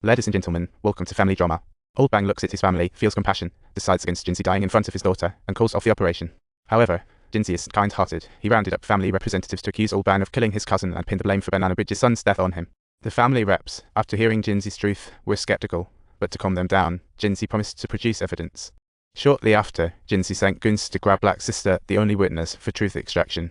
Ladies and gentlemen, welcome to Family Drama. Old Bang looks at his family, feels compassion, decides against Jinsey dying in front of his daughter, and calls off the operation. However, Jinsey is kind-hearted. He rounded up family representatives to accuse Old Bang of killing his cousin and pin the blame for Banana Bridge's son's death on him. The family reps, after hearing Jinsey's truth, were skeptical, but to calm them down, Jinsey promised to produce evidence. Shortly after, Jinsey sent goons to grab Black Sister, the only witness, for truth extraction.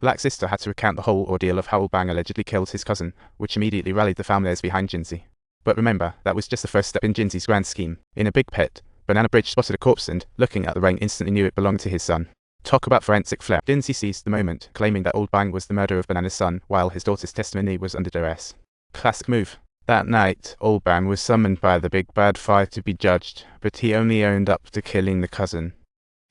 Black Sister had to recount the whole ordeal of how Old Bang allegedly killed his cousin, which immediately rallied the families behind Jinsey. But remember, that was just the first step in Jinsey's grand scheme. In a big pit, Banana Bridge spotted a corpse and, looking at the ring, instantly knew it belonged to his son. Talk about forensic flair. Jinsey seized the moment, claiming that Old Bang was the murderer of Banana's son, while his daughter's testimony was under duress. Classic move. That night, Old Bang was summoned by the big bad five to be judged, but he only owned up to killing the cousin.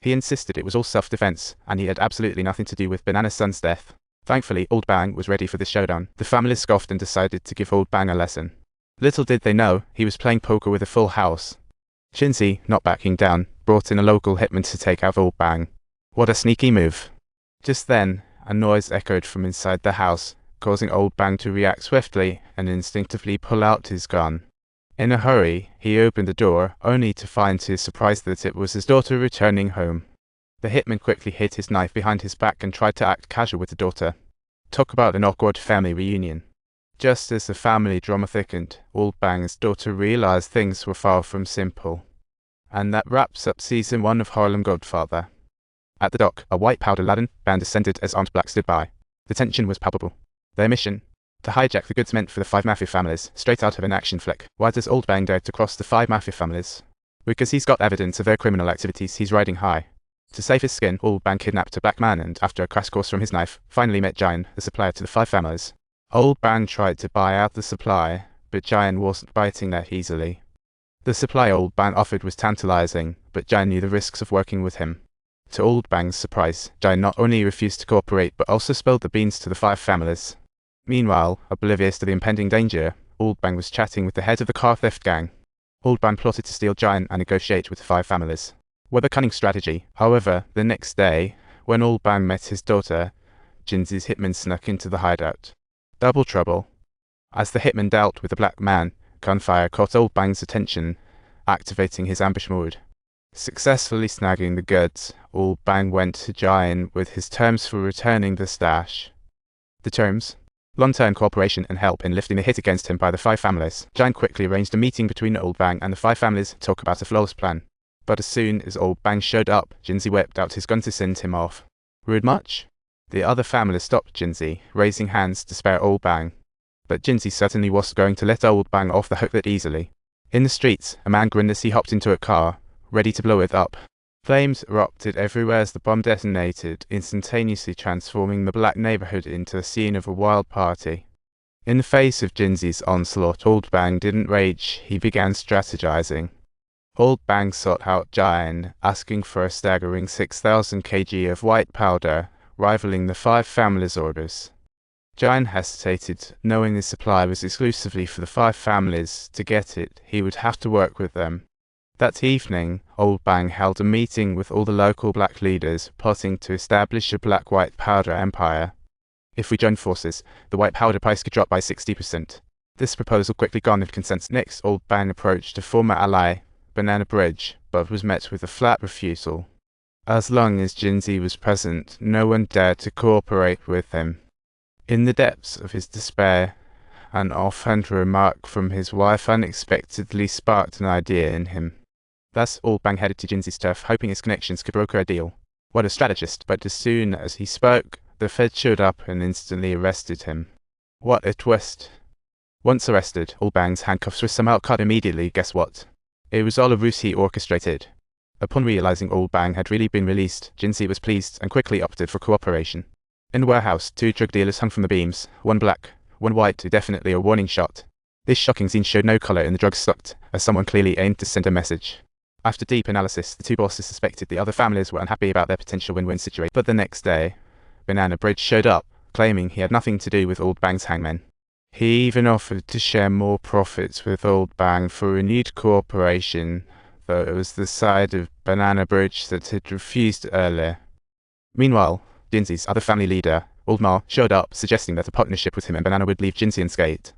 He insisted it was all self-defense, and he had absolutely nothing to do with Banana's son's death. Thankfully, Old Bang was ready for the showdown. The family scoffed and decided to give Old Bang a lesson. Little did they know, he was playing poker with a full house. Jinsey, not backing down, brought in a local hitman to take out Old Bang. What a sneaky move. Just then, a noise echoed from inside the house, causing Old Bang to react swiftly and instinctively pull out his gun. In a hurry, he opened the door, only to find to his surprise that it was his daughter returning home. The hitman quickly hid his knife behind his back and tried to act casual with the daughter. Talk about an awkward family reunion. Just as the family drama thickened, Old Bang's daughter realized things were far from simple. And that wraps up Season 1 of Harlem Godfather. At the dock, a white powder-laden band ascended as Aunt Black stood by. The tension was palpable. Their mission? To hijack the goods meant for the 5 mafia families, straight out of an action flick. Why does Old Bang dare to cross the 5 mafia families? Because he's got evidence of their criminal activities. He's riding high. To save his skin, Old Bang kidnapped a black man and, after a crash course from his knife, finally met Giant, the supplier to the 5 families. Old Bang tried to buy out the supply, but Giant wasn't biting that easily. The supply Old Bang offered was tantalizing, but Giant knew the risks of working with him. To Old Bang's surprise, Giant not only refused to cooperate but also spilled the beans to the 5 families. Meanwhile, oblivious to the impending danger, Old Bang was chatting with the head of the car theft gang. Old Bang plotted to steal Giant and negotiate with the 5 families. What a cunning strategy. However, the next day, when Old Bang met his daughter, Jinsey's hitman snuck into the hideout. Double trouble. As the hitman dealt with the black man, gunfire caught Old Bang's attention, activating his ambush mode. Successfully snagging the goods, Old Bang went to Giant with his terms for returning the stash. The terms? Long-term cooperation and help in lifting the hit against him by the 5 families. Giant quickly arranged a meeting between Old Bang and the 5 families to talk about a flawless plan. But as soon as Old Bang showed up, Jinsey whipped out his gun to send him off. Rude much? The other families stopped Jinsey, raising hands to spare Old Bang. But Jinsey certainly wasn't going to let Old Bang off the hook that easily. In the streets, a man grinned as he hopped into a car, ready to blow it up. Flames erupted everywhere as the bomb detonated, instantaneously transforming the black neighborhood into a scene of a wild party. In the face of Jinsey's onslaught, Old Bang didn't rage, he began strategizing. Old Bang sought out Giant, asking for a staggering 6,000 kg of white powder, rivaling the 5 families' orders. Giant hesitated, knowing the supply was exclusively for the 5 families. To get it, he would have to work with them. That evening, Old Bang held a meeting with all the local black leaders, plotting to establish a black-white powder empire. If we joined forces, the white powder price could drop by 60%. This proposal quickly garnered consent. Next, Old Bang approached a former ally, Banana Bridge, but was met with a flat refusal. As long as Jinsey was present, no one dared to cooperate with him. In the depths of his despair, an offhand remark from his wife unexpectedly sparked an idea in him. Thus, Old Bang headed to Jinsey's turf, hoping his connections could broker a deal. What a strategist! But as soon as he spoke, the Fed showed up and instantly arrested him. What a twist! Once arrested, Old Bang's handcuffs were somehow cut immediately. Guess what? It was all a ruse he orchestrated. Upon realizing Old Bang had really been released, Jinsey was pleased and quickly opted for cooperation. In the warehouse, 2 drug dealers hung from the beams, one black, one white, definitely a warning shot. This shocking scene showed no color in the drugs sucked, as someone clearly aimed to send a message. After deep analysis, the 2 bosses suspected the other families were unhappy about their potential win-win situation. But the next day, Banana Bridge showed up, claiming he had nothing to do with Old Bang's hangmen. He even offered to share more profits with Old Bang for renewed cooperation, though it was the side of Banana Bridge that had refused earlier. Meanwhile, Jinsey's other family leader, Old Ma, showed up, suggesting that a partnership with him and Banana would leave Jinsey unscathed.